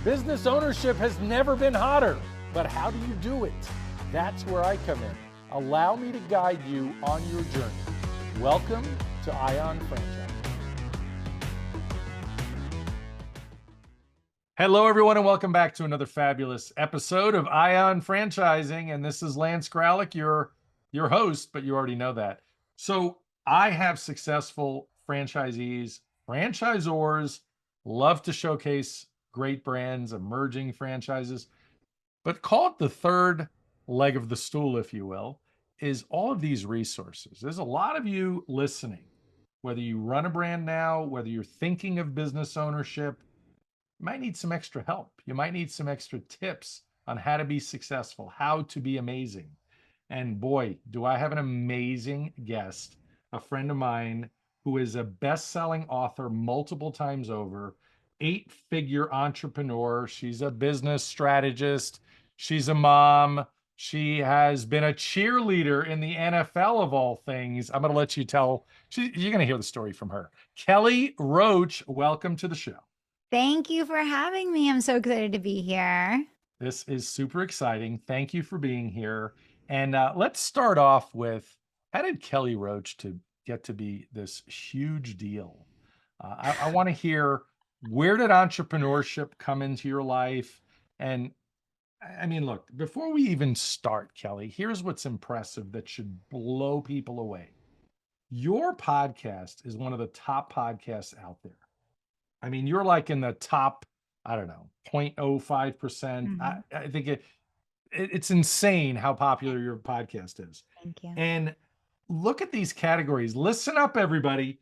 Business ownership has never been hotter, but how do you do it? That's where I come in. Allow me to guide you on your journey. Welcome to Ion Franchise. Hello, everyone, and welcome back to another fabulous episode of Ion Franchising. And this is Lance Gralick, your host, but you already know that. So I have successful franchisees, franchisors, love to showcase great brands, emerging franchises, but call it the third leg of the stool, if you will, is all of these resources. There's a lot of you listening, whether you run a brand now, whether you're thinking of business ownership, you might need some extra help. You might need some extra tips on how to be successful, how to be amazing. And boy, do I have an amazing guest, a friend of mine who is a best-selling author multiple times over, 8-figure entrepreneur. She's a business strategist. She's a mom. She has been a cheerleader in the NFL of all things. I'm going to let you tell. You're going to hear the story from her. Kelly Roach, welcome to the show. Thank you for having me. I'm so excited to be here. This is super exciting. Thank you for being here. And let's start off with, how did Kelly Roach to get to be this huge deal? I want to hear, where did entrepreneurship come into your life? And I mean, look, before we even start, Kelly, here's what's impressive that should blow people away. Your podcast is one of the top podcasts out there. I mean, you're like in the top, I don't know, 0.05%. Mm-hmm. I think it's insane how popular your podcast is. Thank you. And look at these categories. Listen up, everybody.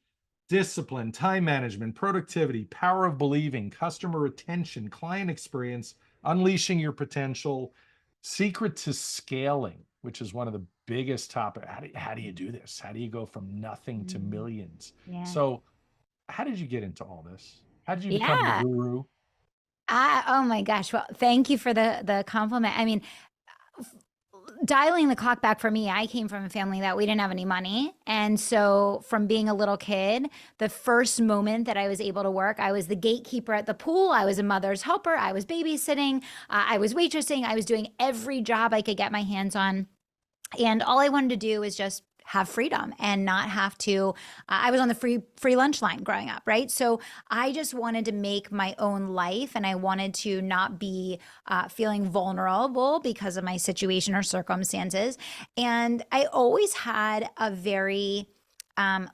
Discipline, time management, productivity, power of believing, customer retention, client experience, unleashing your potential, secret to scaling, which is one of the biggest topics. How do you do this? How do you go from nothing to millions? Yeah. So how did you get into all this? How did you become the guru? Oh my gosh. Well, thank you for the compliment. I mean, dialing the clock back for me, I came from a family that we didn't have any money. And so from being a little kid, the first moment that I was able to work, I was the gatekeeper at the pool. I was a mother's helper. I was babysitting. I was waitressing. I was doing every job I could get my hands on. And all I wanted to do was just have freedom and not have to, I was on the free lunch line growing up, right? So I just wanted to make my own life, and I wanted to not be feeling vulnerable because of my situation or circumstances. And I always had a very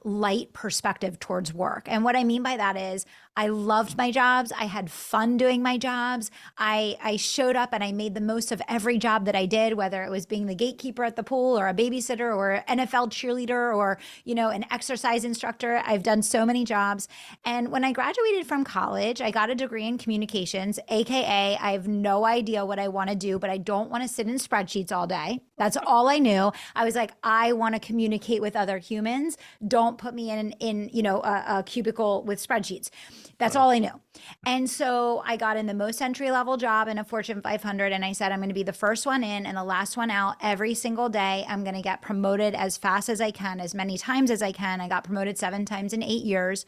light perspective towards work. And what I mean by that is I loved my jobs. I had fun doing my jobs. I showed up and I made the most of every job that I did, whether it was being the gatekeeper at the pool or a babysitter or NFL cheerleader or, an exercise instructor. I've done so many jobs. And when I graduated from college, I got a degree in communications, AKA I have no idea what I want to do, but I don't want to sit in spreadsheets all day. That's all I knew. I was like, I want to communicate with other humans. Don't put me in a cubicle with spreadsheets. That's all I knew. And so I got in the most entry-level job in a Fortune 500, and I said, I'm going to be the first one in and the last one out every single day. I'm going to get promoted as fast as I can, as many times as I can. I got promoted 7 times in 8 years.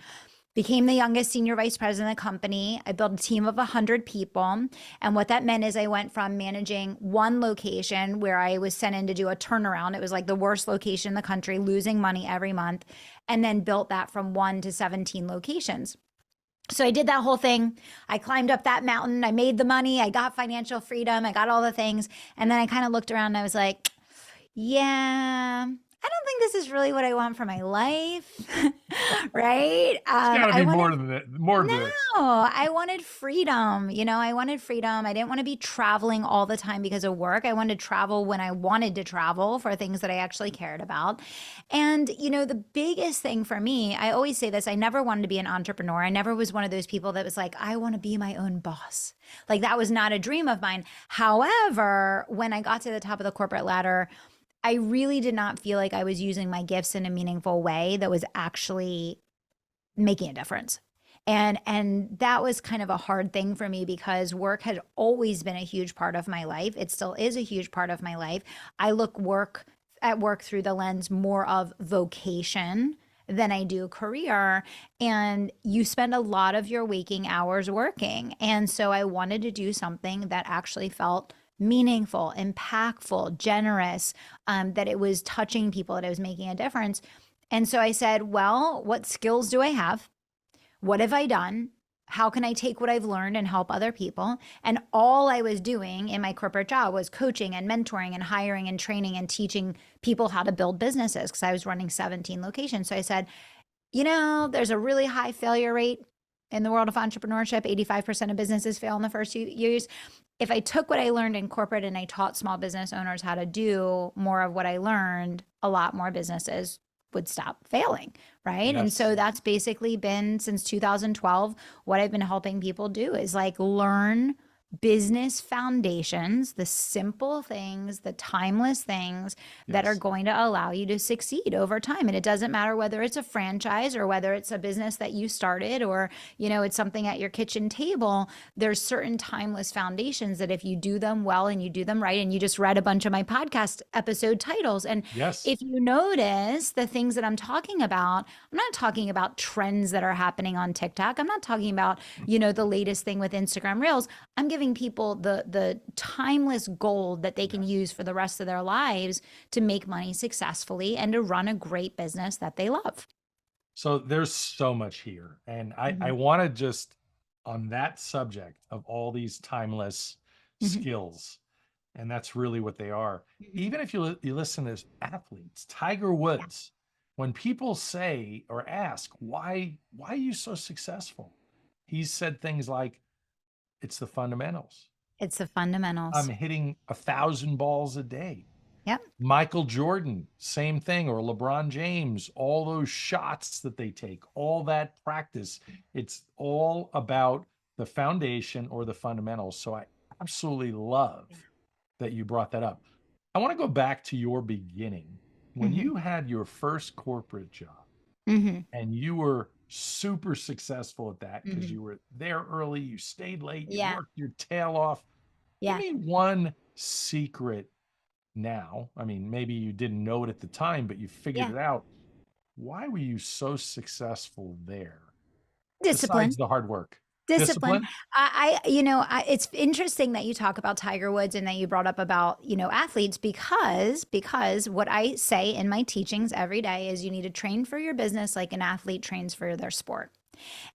Became the youngest senior vice president of the company. I built a team of 100 people. And what that meant is I went from managing one location where I was sent in to do a turnaround. It was like the worst location in the country, losing money every month, and then built that from 1 to 17 locations. So I did that whole thing. I climbed up that mountain. I made the money. I got financial freedom. I got all the things. And then I kind of looked around and I was like, yeah, I don't think this is really what I want for my life, right? It's gotta be more than that. More than this. No, I wanted freedom. I wanted freedom. I didn't want to be traveling all the time because of work. I wanted to travel when I wanted to travel for things that I actually cared about. And, the biggest thing for me, I always say this, I never wanted to be an entrepreneur. I never was one of those people that was like, I want to be my own boss. Like that was not a dream of mine. However, when I got to the top of the corporate ladder, I really did not feel like I was using my gifts in a meaningful way that was actually making a difference. And that was kind of a hard thing for me because work had always been a huge part of my life. It still is a huge part of my life. I look at work through the lens more of vocation than I do career. And you spend a lot of your waking hours working. And so I wanted to do something that actually felt meaningful, impactful, generous, that it was touching people, that it was making a difference. And so I said, well, what skills do I have? What have I done? How can I take what I've learned and help other people? And all I was doing in my corporate job was coaching and mentoring and hiring and training and teaching people how to build businesses because I was running 17 locations. So I said, there's a really high failure rate in the world of entrepreneurship. 85% of businesses fail in the first few years. If I took what I learned in corporate and I taught small business owners how to do more of what I learned, a lot more businesses would stop failing, right? And Yes. so that's basically been since 2012 what I've been helping people do is like learn business foundations, the simple things, the timeless things that are Yes. going to allow you to succeed over time. And it doesn't matter whether it's a franchise or whether it's a business that you started or, it's something at your kitchen table. There's certain timeless foundations that if you do them well and you do them right, and you just read a bunch of my podcast episode titles. And Yes. if you notice the things that I'm talking about, I'm not talking about trends that are happening on TikTok. I'm not talking about, the latest thing with Instagram Reels. I'm giving people the timeless gold that they can Yes. use for the rest of their lives to make money successfully and to run a great business that they love. So there's so much here. And I Mhm. want to just, on that subject of all these timeless Mhm. skills, and that's really what they are. Mhm. Even if you listen to athletes, Tiger Yeah. Woods, when people say or ask, why are you so successful? He's said things like, it's the fundamentals. It's the I'm fundamentals. hitting 1,000 balls a day. Yep. Michael Jordan, same thing, or LeBron James, all those shots that they take, all that practice, it's all about the foundation or the fundamentals. So I absolutely love that you brought that up. I want to go back to your beginning when Mhm. you had your first corporate job Mhm. and you were super successful at that because Mhm. you were there early, you stayed late, you Yeah. worked your tail off. Give Yeah. me one secret now. I mean, maybe you didn't know it at the time, but you figured Yeah. it out. Why were you so successful there besides Discipline. the hard work? Discipline. Discipline? It's interesting that you talk about Tiger Woods and that you brought up about, athletes because what I say in my teachings every day is you need to train for your business like an athlete trains for their sport.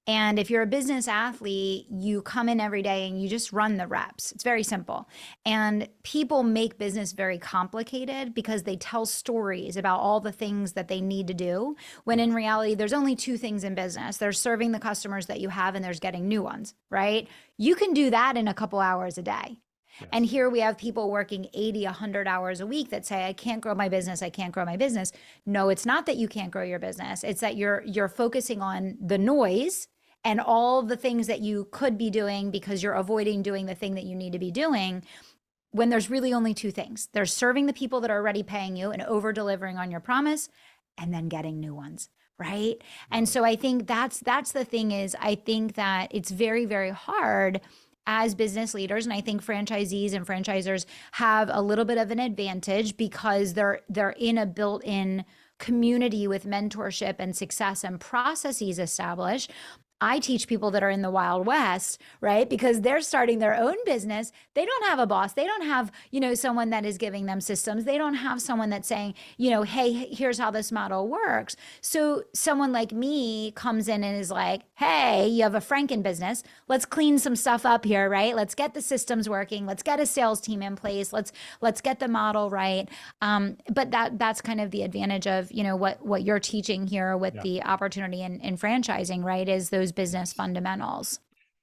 And if you're a business athlete, you come in every day and you just run the reps. It's very simple. And people make business very complicated because they tell stories about all the things that they need to do, when in Yes. reality, there's only two things in business: there's serving the customers that you have, and there's getting new ones, right? You can do that in a couple hours a day. And Yes. here we have people working 80, 100 hours a week that say, I can't grow my business. I can't grow my business. No, it's not that you can't grow your business. It's that you're focusing on the noise and all the things that you could be doing because you're avoiding doing the thing that you need to be doing, when there's really only two things. There's serving the people that are already paying you and over delivering on your promise, and then getting new ones, right? And Love it. so I think that's the thing is I think that it's very, very hard as business leaders, and I think franchisees and franchisors have a little bit of an advantage because they're in a built-in community with mentorship and success and processes established. I teach people that are in the Wild West, right? Because they're starting their own business. They don't have a boss. They don't have, someone that is giving them systems. They don't have someone that's saying, hey, here's how this model works. So someone like me comes in and is like, hey, you have a Franken business. Let's clean some stuff up here, right? Let's get the systems working. Let's get a sales team in place. Let's get the model right. But that's kind of the advantage of, what you're teaching here with Yeah. the opportunity in franchising, right? Is those business Yes. fundamentals.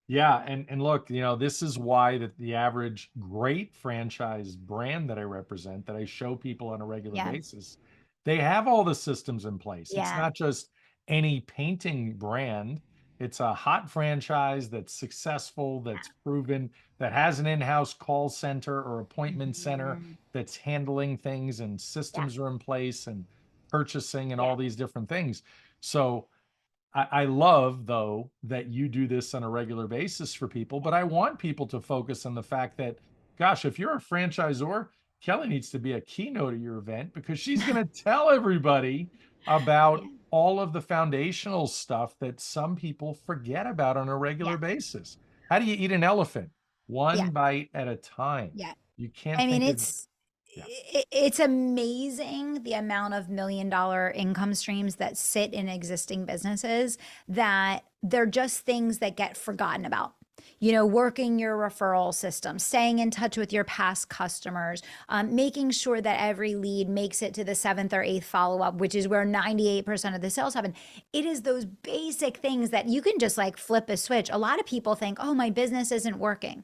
Yeah, and look, this is why that the average great franchise brand that I represent, that I show people on a regular Yeah. basis, they have all the systems in place. It's Yeah. not just any painting brand. It's a hot franchise that's successful, that's proven, that has an in-house call center or appointment center Mhm. that's handling things and Yeah. systems are in place and purchasing and Yeah. all these different things. So I love, though, that you do this on a regular basis for people, but I want people to focus on the fact that, gosh, if you're a franchisor, Kelly needs to be a keynote at your event because she's going to tell everybody Yeah. about all of the foundational stuff that some people forget about on a regular Yeah. basis. How do you eat an elephant? Yeah. One bite at a time. Yeah. You can't I mean, think of, yeah, it's amazing the amount of million-dollar income streams that sit in existing businesses that they're just things that get forgotten about. Working your referral system, staying in touch with your past customers, making sure that every lead makes it to the seventh or eighth follow-up, which is where 98% of the sales happen. It is those basic things that you can just like flip a switch. A lot of people think, oh, my business isn't working.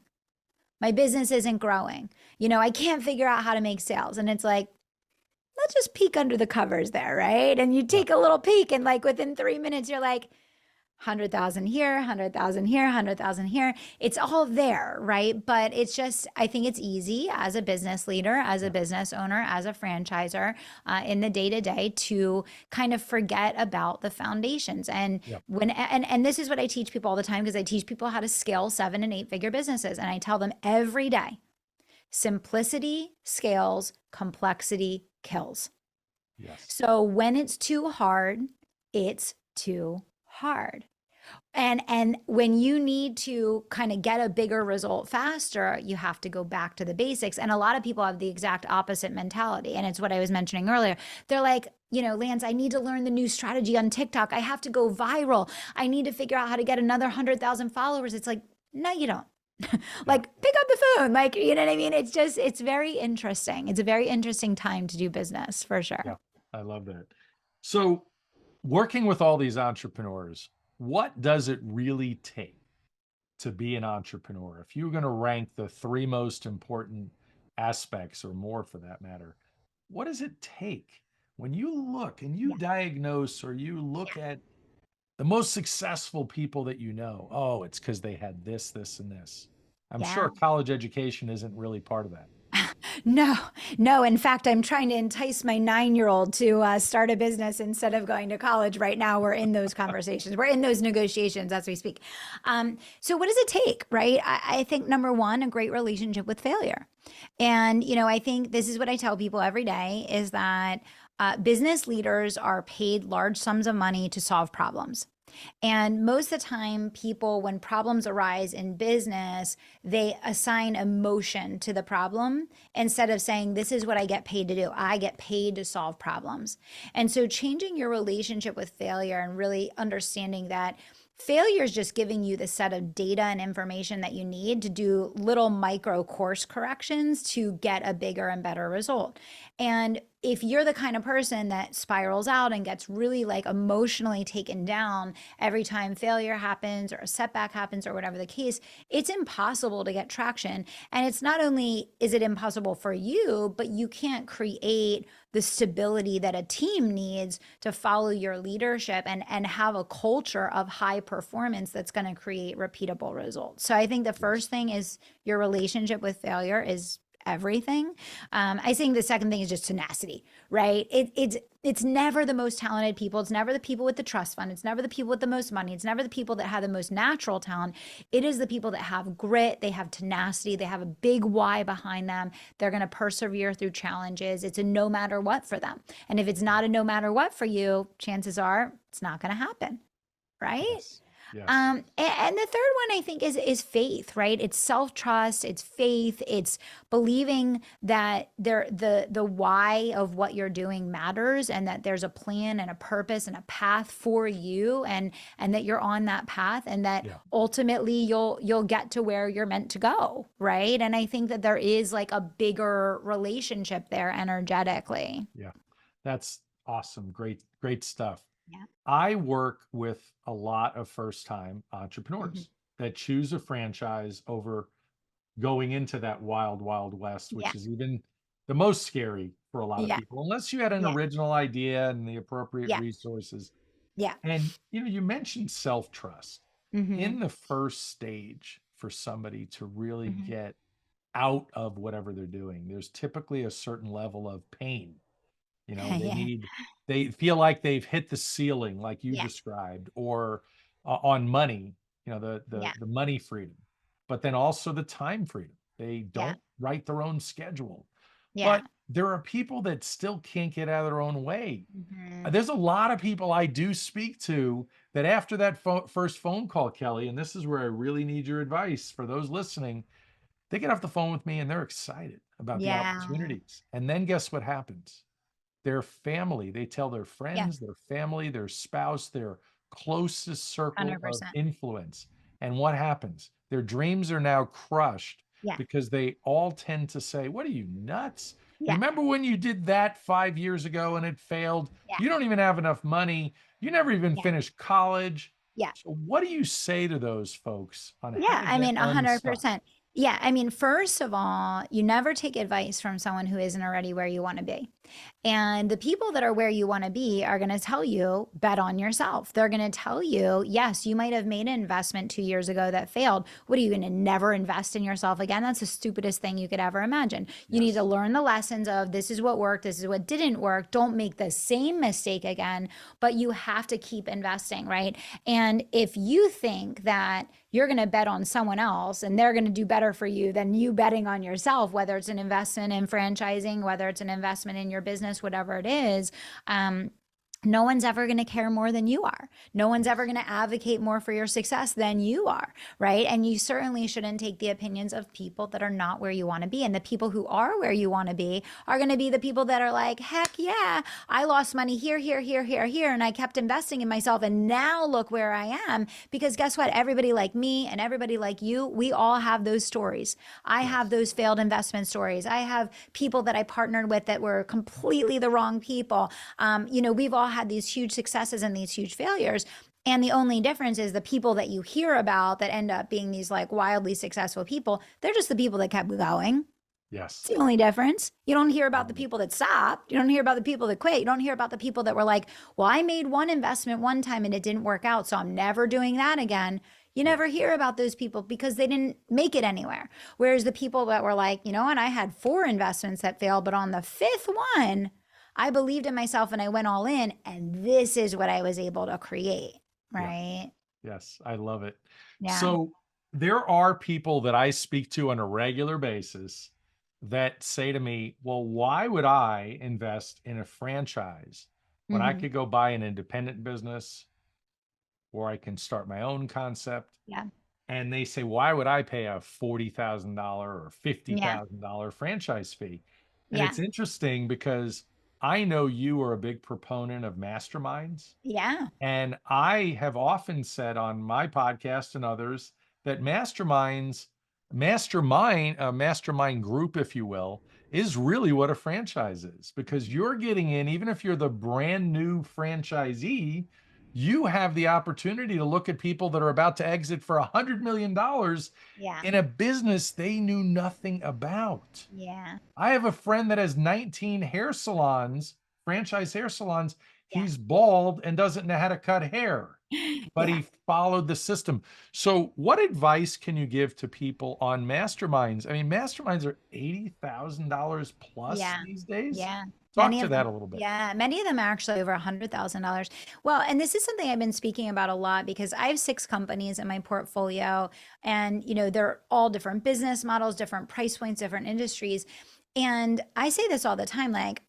My business isn't growing. I can't figure out how to make sales. And it's like, let's just peek under the covers there, right? And you yeah, take a little peek, and like within 3 minutes, you're like, 100,000 here, 100,000 here, 100,000 here. It's all there, right? But it's just, I think it's easy as a business leader, as a yeah, business owner, as a franchiser, in the day to day to kind of forget about the foundations. And yeah, and this is what I teach people all the time, because I teach people how to scale 7 and 8 figure businesses. And I tell them every day, simplicity scales, complexity kills. yes, So when it's too hard, it's too hard. And when you need to kind of get a bigger result faster, you have to go back to the basics. And a lot of people have the exact opposite mentality. And it's what I was mentioning earlier. They're like, Lance, I need to learn the new strategy on TikTok. I have to go viral. I need to figure out how to get another 100,000 followers. It's like, no, you don't. yeah, Like, pick up the phone. Like, you know what I mean? It's very interesting. It's a very interesting time to do business for yeah. sure. I love that. So, working with all these entrepreneurs, what does it really take to be an entrepreneur? If you're going to rank the three most important aspects, or more for that matter, what does it take when you look and you Yeah. diagnose or you look Yeah. at the most successful people that you know? Oh, it's because they had this, this, and this. I'm Yeah. sure college education isn't really part of that. No, no. In fact, I'm trying to entice my 9-year-old to start a business instead of going to college. Right now, we're in those conversations. We're in those negotiations as we speak. So, what does it take, right? I think number one, a great relationship with failure. And, I think this is what I tell people every day is that business leaders are paid large sums of money to solve problems. And most of the time, people, when problems arise in business, they assign emotion to the problem instead of saying, this is what I get paid to do. I get paid to solve problems. And so, changing your relationship with failure and really understanding that failure is just giving you the set of data and information that you need to do little micro course corrections to get a bigger and better result. And if you're the kind of person that spirals out and gets really like emotionally taken down every time failure happens or a setback happens or whatever the case, it's impossible to get traction. And it's not only is it impossible for you, but you can't create the stability that a team needs to follow your leadership and have a culture of high performance that's going to create repeatable results. So I think the Yes. first thing is your relationship with failure is everything. I think the second thing is just tenacity, right? It's never the most talented people. It's never the people with the trust fund. It's never the people with the most money. It's never the people that have the most natural talent. It is the people that have grit, they have tenacity, they have a big why behind them. They're going to persevere through challenges. It's a no matter what for them. And if it's not a no matter what for you, chances are it's not going to happen, right? Yes. Yes. And the third one I think is faith, right? It's self-trust, it's faith, it's believing that the why of what you're doing matters and that there's a plan and a purpose and a path for you and that you're on that path and that Yeah. ultimately you'll get to where you're meant to go, right? And I think that there is like a bigger relationship there energetically. Yeah. That's awesome. Great, great stuff. Yeah. I work with a lot of first time Hmm. entrepreneurs that choose a franchise over going into that wild, wild west, Yeah. which is even the most scary for a lot of Yeah. people, unless you had an Yeah. original idea and the appropriate Yeah. resources. Yeah. And, you mentioned self trust Hmm. in the first stage for somebody to really Hmm. get out of whatever they're doing. There's typically a certain level of pain. Yeah. They feel like they've hit the ceiling, like you Yeah. described, or on money, Yeah. the money freedom, but then also the time freedom. They Yeah. don't write their own schedule. Yeah. But there are people that still can't get out of their own way. Mhm. There's a lot of people I do speak to that after that first phone call, Kelly, and this is where I really need your advice for those listening. They get off the phone with me and they're excited about the Yeah. opportunities. And then guess what happens? Their family, they tell their Yeah. friends, their family, their spouse, their closest circle of 100%. influence. And what happens? Their dreams are now crushed Yeah. because they all tend to say, "What are you, nuts? Yeah. Remember when you did that 5 years ago and it failed? Yeah. You don't even have enough money. You never even Yeah. finished college." Yeah. So, what do you say to those folks on how Yeah, to I get mean, unstuck? 100%. Yeah, I mean, first of all, you never take advice from someone who isn't already where you want to be. And the people that are where you want to be are going to tell you, bet on yourself. They're going to tell you, yes, you might have made an investment 2 years ago that failed. What are you going to never invest in yourself again? That's the stupidest thing you could ever imagine. You need to Yes. learn the lessons of this is what worked, this is what didn't work. Don't make the same mistake again, but you have to keep investing, right? And if you think that you're going to bet on someone else and they're going to do better for you than you betting on yourself, whether it's an investment in franchising, whether it's an investment in your business, whatever it is, no one's ever going to care more than you are. No one's ever going to advocate more for your success than you are, right? And you certainly shouldn't take the opinions of people that are not where you want to be. And the people who are where you want to be are going to be the people that are like, heck yeah, I lost money here, here, here, here, here, and I kept investing in myself. And now look where I am. Because guess what? Everybody like me and everybody like you, we all have those stories. I have Yes. those failed investment stories. I have people that I partnered with that were completely the wrong people. We've all had these huge successes and these huge failures. And the only difference is the people that you hear about that end up being these like wildly successful people, they're just the people that kept going. It's Yes. the only difference. You don't hear about the Um, people that stopped. You don't hear about the people that quit. You don't hear about the people that were like, well, I made one investment one time and it didn't work out, so I'm never doing that again. You never yes. hear about those people because they didn't make it anywhere. Whereas the people that were like, you know what, I had 4 investments that failed, but on the fifth one, I believed in myself and I went all in. And this is what I was able to create. Yes. Right. Yes. I love it. Yeah. So there are people that I speak to on a regular basis that say to me, well, why would I invest in a franchise when I Hmm. could go buy an independent business or I can start my own concept? Yeah. And they say, why would I pay a $40,000 or Yeah. $50,000 franchise fee? And Yeah. it's interesting because I know you are a big proponent of masterminds. Yeah. And I have often said on my podcast and others that a mastermind group, if you will, is really what a franchise is because you're getting in, even if you're the brand new franchisee, you have the opportunity to look at people that are about to exit for $100 million Yeah. in a business they knew nothing about. Yeah. I have a friend that has 19 hair salons, franchise hair salons. Yeah. He's bald and doesn't know how to cut hair, but Yeah. he followed the system. So, what advice can you give to people on masterminds? I mean, masterminds are $80,000 plus Yeah. these days. Yeah. Talk Many to of that them. a little bit. Yeah. Many of them are actually over $100,000. Well, and this is something I've been speaking about a lot because I have 6 companies in my portfolio and, they're all different business models, different price points, different industries. And I say this all the time, like,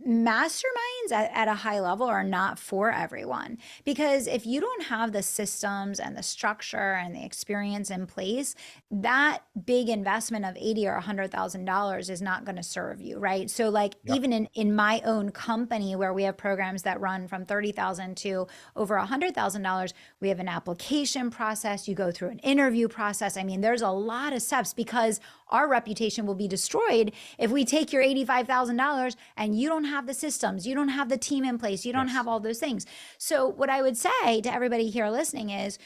masterminds at a high level are not for everyone because if you don't have the systems and the structure and the experience in place, that big investment of 80 or $100,000 is not going to serve you, right? So like Yep. even in my own company where we have programs that run from 30,000 to over $100,000, we have an application process, you go through an interview process. I mean, there's a lot of steps because our reputation will be destroyed if we take your $85,000 and you don't have the systems, you don't have the team in place, you don't Yes. have all those things. So, what I would say to everybody here listening is,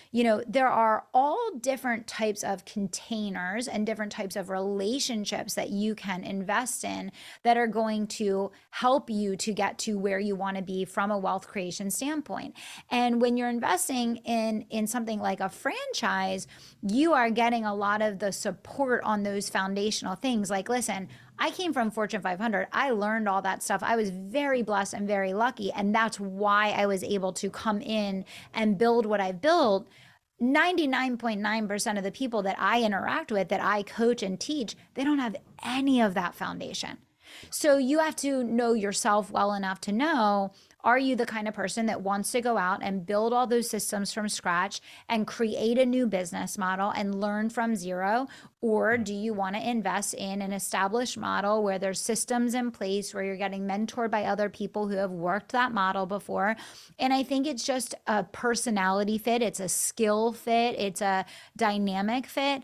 there are all different types of containers and different types of relationships that you can invest in that are going to help you to get to where you want to be from a wealth creation standpoint. And when you're investing in something like a franchise, you are getting a lot of the support on those foundational things. Like, listen, I came from Fortune 500. I learned all that stuff. I was very blessed and very lucky. And that's why I was able to come in and build what I've built. 99.9% of the people that I interact with, that I coach and teach, they don't have any of that foundation. So you have to know yourself well enough to know, are you the kind of person that wants to go out and build all those systems from scratch and create a new business model and learn from zero? Or Yeah. do you want to invest in an established model where there's systems in place, where you're getting mentored by other people who have worked that model before? And I think it's just a personality fit, it's a skill fit, it's a dynamic fit.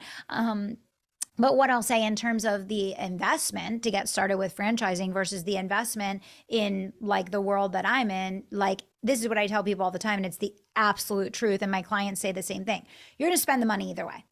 But what I'll say in terms of the investment to get started with franchising versus the investment in like the world that I'm in, like this is what I tell people all the time, and it's the absolute truth. And my clients say the same thing. You're going to spend the money either way.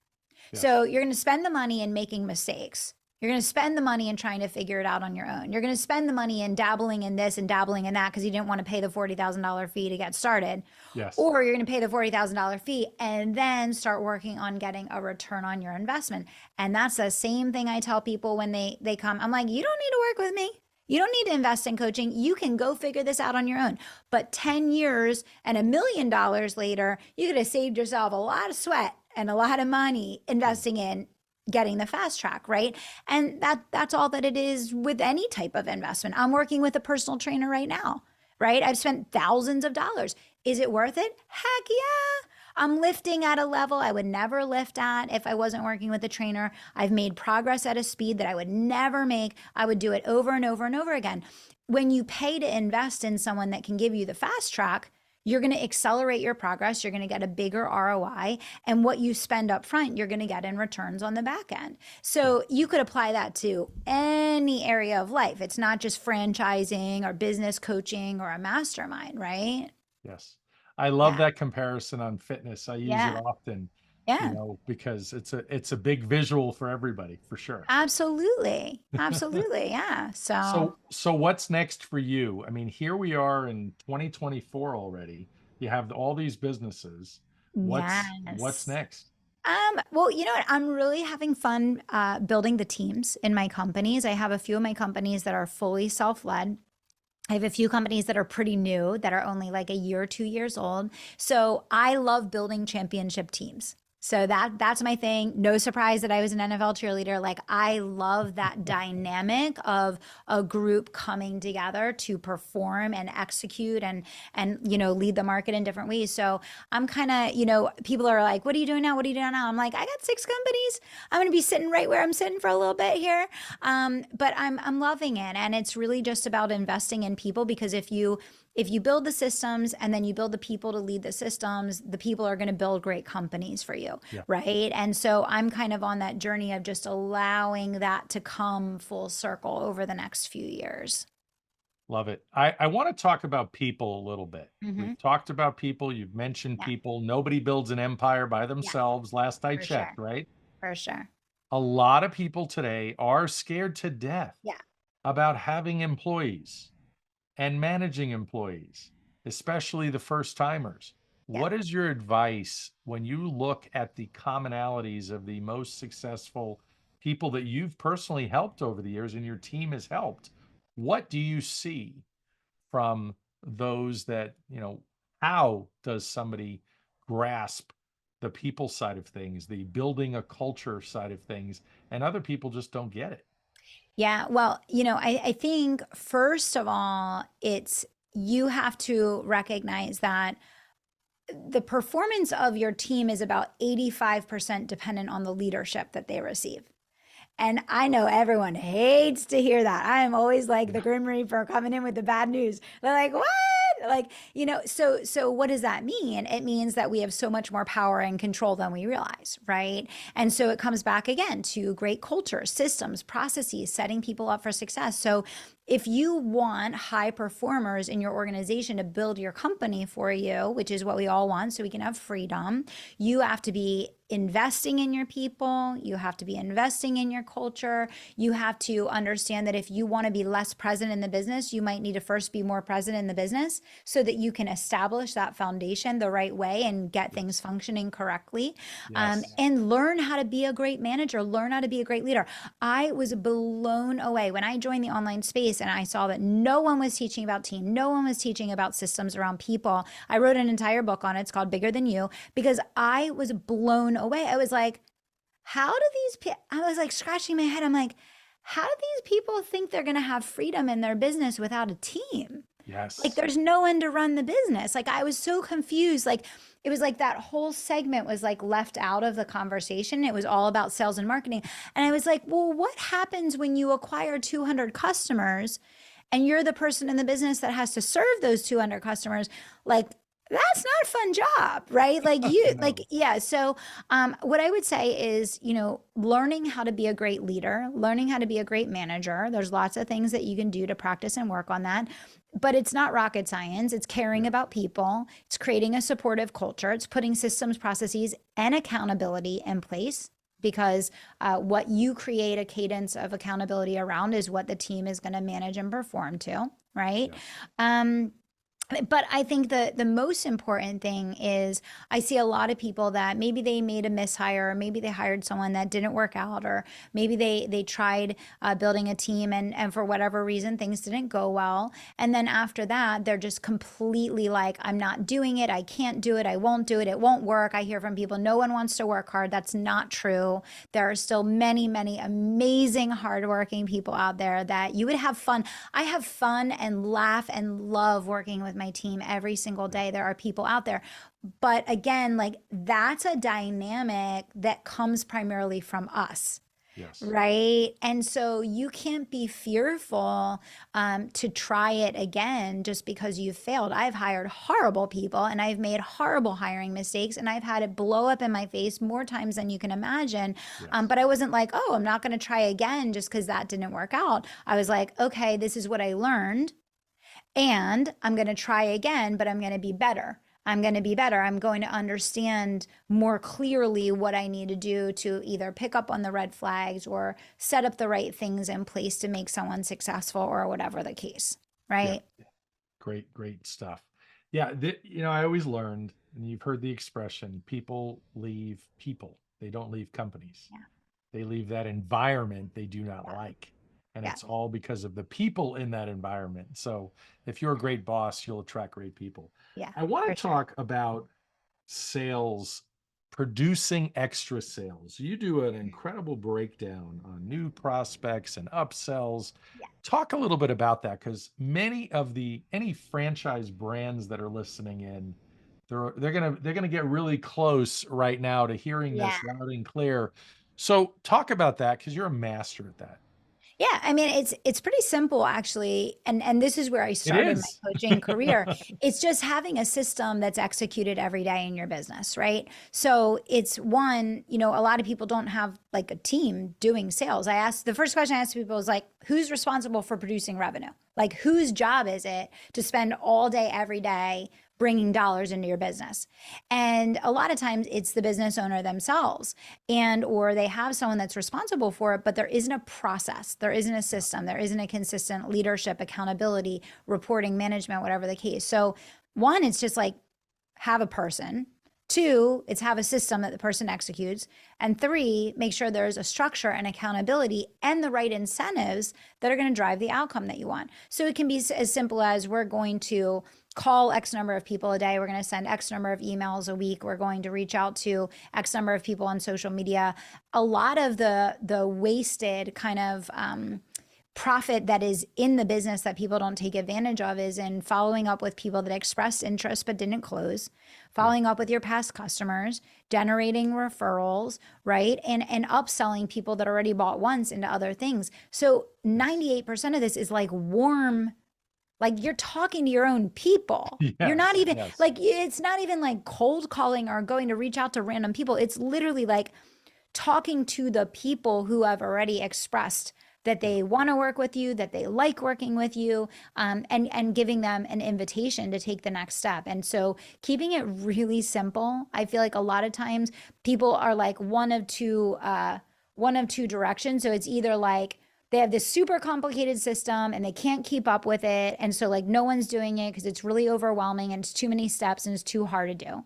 Yes. So you're going to spend the money in making mistakes. You're going to spend the money in trying to figure it out on your own. You're going to spend the money in dabbling in this and dabbling in that because you didn't want to pay the $40,000 fee to get started. Yes. Or you're going to pay the $40,000 fee and then start working on getting a return on your investment. And that's the same thing I tell people when they come. I'm like, you don't need to work with me. You don't need to invest in coaching. You can go figure this out on your own. But 10 years and $1 million later, you could have saved yourself a lot of sweat and a lot of money investing in getting the fast track, right? And that's all that it is with any type of investment. I'm working with a personal trainer right now, right? I've spent thousands of dollars. Is it worth it? Heck yeah. I'm lifting at a level I would never lift at if I wasn't working with a trainer. I've made progress at a speed that I would never make. I would do it over and over and over again. When you pay to invest in someone that can give you the fast track, you're going to accelerate your progress. You're going to get a bigger ROI. And what you spend up front, you're going to get in returns on the back end. So you could apply that to any area of life. It's not just franchising or business coaching or a mastermind, right? Yes. I love Yeah. that comparison on fitness. I use it Yeah. often, Yeah. because it's a big visual for everybody, for sure. Absolutely. Absolutely. Yeah. So, So what's next for you? I mean, here we are in 2024 already. You have all these businesses. What's yes. next? Well, you know what? I'm really having fun building the teams in my companies. I have a few of my companies that are fully self-led. I have a few companies that are pretty new, that are only like a year or 2 years old. So I love building championship teams. So that's my thing. No surprise that I was an NFL cheerleader. Like I love that dynamic of a group coming together to perform and execute and lead the market in different ways. So I'm kind of, people are like, "What are you doing now? What are you doing now?" I'm like, "I got 6 companies. I'm going to be sitting right where I'm sitting for a little bit here." But I'm loving it, and it's really just about investing in people, because if you build the systems and then you build the people to lead the systems, the people are going to build great companies for you, Yeah. right? And so I'm kind of on that journey of just allowing that to come full circle over the next few years. Love it. I want to talk about people a little bit. Hmm. We've talked about people. You've mentioned Yeah, people. Nobody builds an empire by yeah, themselves, last I for checked, sure, right? for sure. A lot of people today are scared to death Yeah, about having employees and managing employees, especially the first timers. yeah. What is your advice when you look at the commonalities of the most successful people that you've personally helped over the years and your team has helped? What do you see from those that, how does somebody grasp the people side of things, the building a culture side of things, and other people just don't get it? Yeah. Well, I think first of all, you have to recognize that the performance of your team is about 85% dependent on the leadership that they receive. And I know everyone hates to hear that. I am always like the Grim Reaper coming in with the bad news. They're like, what? Like, so what does that mean? It means that we have so much more power and control than we realize, right? And so it comes back again to great culture, systems, processes, setting people up for success. So if you want high performers in your organization to build your company for you, which is what we all want, so we can have freedom, you have to be investing in your people. You have to be investing in your culture. You have to understand that if you want to be less present in the business, you might need to first be more present in the business so that you can establish that foundation the right way and get things functioning correctly. Yes. And learn how to be a great manager, learn how to be a great leader. I was blown away when I joined the online space and I saw that no one was teaching about team, no one was teaching about systems around people. I wrote an entire book on it. It's called Bigger Than You, because I was blown away. I was like, how do these people, I was like scratching my head. I'm like, how do these people think they're going to have freedom in their business without a team? Like Yes. there's no one to run the business. Like I was so confused. Like it was like that whole segment was like left out of the conversation. It was all about sales and marketing. And I was like, well, what happens when you acquire 200 customers and you're the person in the business that has to serve those 200 customers? Like that's not a fun job, right? Like you, like, No. yeah. So, what I would say is, learning how to be a great leader, learning how to be a great manager. There's lots of things that you can do to practice and work on that, but it's not rocket science. It's caring Yeah. about people. It's creating a supportive culture. It's putting systems, processes, and accountability in place because what you create a cadence of accountability around is what the team is going to manage and perform to, right? Yes. Um, but I think the most important thing is I see a lot of people that maybe they made a mishire, or maybe they hired someone that didn't work out, or maybe they tried building a team and for whatever reason things didn't go well. And then after that, they're just completely like, I'm not doing it. I can't do it. I won't do it. It won't work. I hear from people, no one wants to work hard. That's not true. There are still many, many amazing, hardworking people out there that you would have fun. I have fun and laugh and love working with my team every single day. There are people out there. But again, like that's a dynamic that comes primarily from us. Yes. Right. And so you can't be fearful to try it again just because you've failed. I've hired horrible people and I've made horrible hiring mistakes and I've had it blow up in my face more times than you can imagine. Yes. But I wasn't like, oh, I'm not going to try again just because that didn't work out. I was like, okay, this is what I learned and I'm going to try again, but I'm going to be better. I'm going to be better. I'm going to understand more clearly what I need to do to either pick up on the red flags or set up the right things in place to make someone successful or whatever the case. Yeah. Right. Great, great stuff. Yeah. I always learned, and you've heard the expression, people leave people. They don't leave companies. Yeah. They leave that environment they do not Yeah. like. And Yeah. it's all because of the people in that environment. So if you're a great boss, you'll attract great people. Yeah. I want For to sure. talk about sales, producing extra sales. You do an incredible breakdown on new prospects and upsells. Yeah. Talk a little bit about that because any franchise brands that are listening in, they're gonna get really close right now to hearing Yeah. this loud and clear. So talk about that because you're a master at that. Yeah, I mean it's pretty simple actually, and this is where I It started my is. coaching career. It's just having a system that's executed every day in your business, right? So it's one, a lot of people don't have like a team doing sales. The first question I ask people is like, who's responsible for producing revenue? Like whose job is it to spend all day every day bringing dollars into your business? And a lot of times it's the business owner themselves and or they have someone that's responsible for it, but there isn't a process, there isn't a system, there isn't a consistent leadership, accountability, reporting, management, whatever the case. So one, it's just like have a person. Two, it's have a system that the person executes. And three, make sure there's a structure and accountability and the right incentives that are going to drive the outcome that you want. So it can be as simple as we're going to call X number of people a day. We're going to send X number of emails a week. We're going to reach out to X number of people on social media. A lot of the wasted kind of profit that is in the business that people don't take advantage of is in following up with people that expressed interest but didn't close, following up with your past customers, generating referrals, right? And upselling people that already bought once into other things. So 98% of this is like warm, like you're talking to your own people. You're not Yes. even Yes. like, it's not even like cold calling or going to reach out to random people. It's literally like talking to the people who have already expressed that they want to work with you, that they like working with you, and giving them an invitation to take the next step. And so keeping it really simple. I feel like a lot of times people are like one of two directions. So it's either like they have this super complicated system and they can't keep up with it. And so like no one's doing it because it's really overwhelming and it's too many steps and it's too hard to do.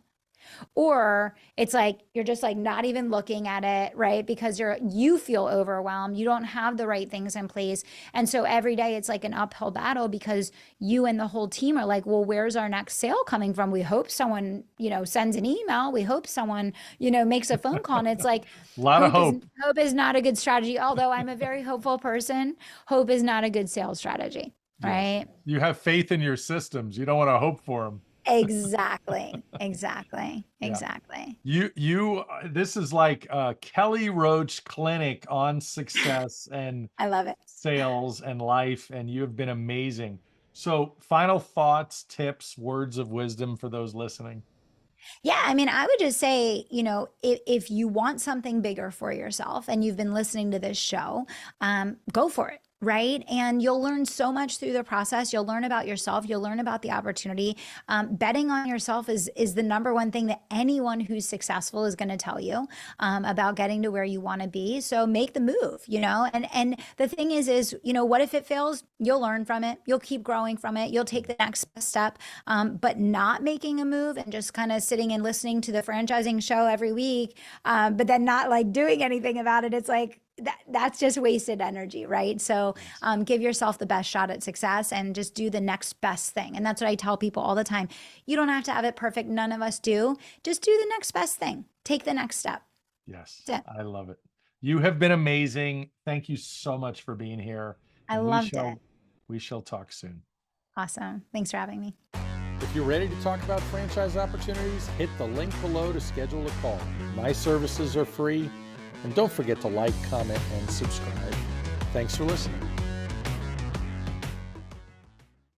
Or it's like you're just like not even looking at it, right? Because you feel overwhelmed. You don't have the right things in place. And so every day it's like an uphill battle because you and the whole team are like, well, where's our next sale coming from? We hope someone, sends an email. We hope someone, makes a phone call. And it's like A lot of hope. hope is not a good strategy. Although I'm a very hopeful person, hope is not a good sales strategy, right? Yes. You have faith in your systems. You don't want to hope for them. Exactly. Yeah. This is like a Kelly Roach clinic on success and I love it. sales and life, and you have been amazing. So, final thoughts, tips, words of wisdom for those listening. Yeah, I mean, I would just say, if you want something bigger for yourself and you've been listening to this show, go for it. Right. And you'll learn so much through the process. You'll learn about yourself. You'll learn about the opportunity. Betting on yourself is the number one thing that anyone who's successful is going to tell you about getting to where you want to be. So make the move, and the thing is, what if it fails? You'll learn from it. You'll keep growing from it. You'll take the next step. But not making a move and just kind of sitting and listening to the franchising show every week, but then not like doing anything about it. It's like, that's just wasted energy, right? So give yourself the best shot at success and just do the next best thing. And that's what I tell people all the time. You don't have to have it perfect. None of us do. Just do the next best thing. Take the next step. Yes, I love it. You have been amazing. Thank you so much for being here. I loved it. We shall talk soon. Awesome. Thanks for having me. If you're ready to talk about franchise opportunities, hit the link below to schedule a call. My services are free. And don't forget to like, comment, and subscribe. Thanks for listening.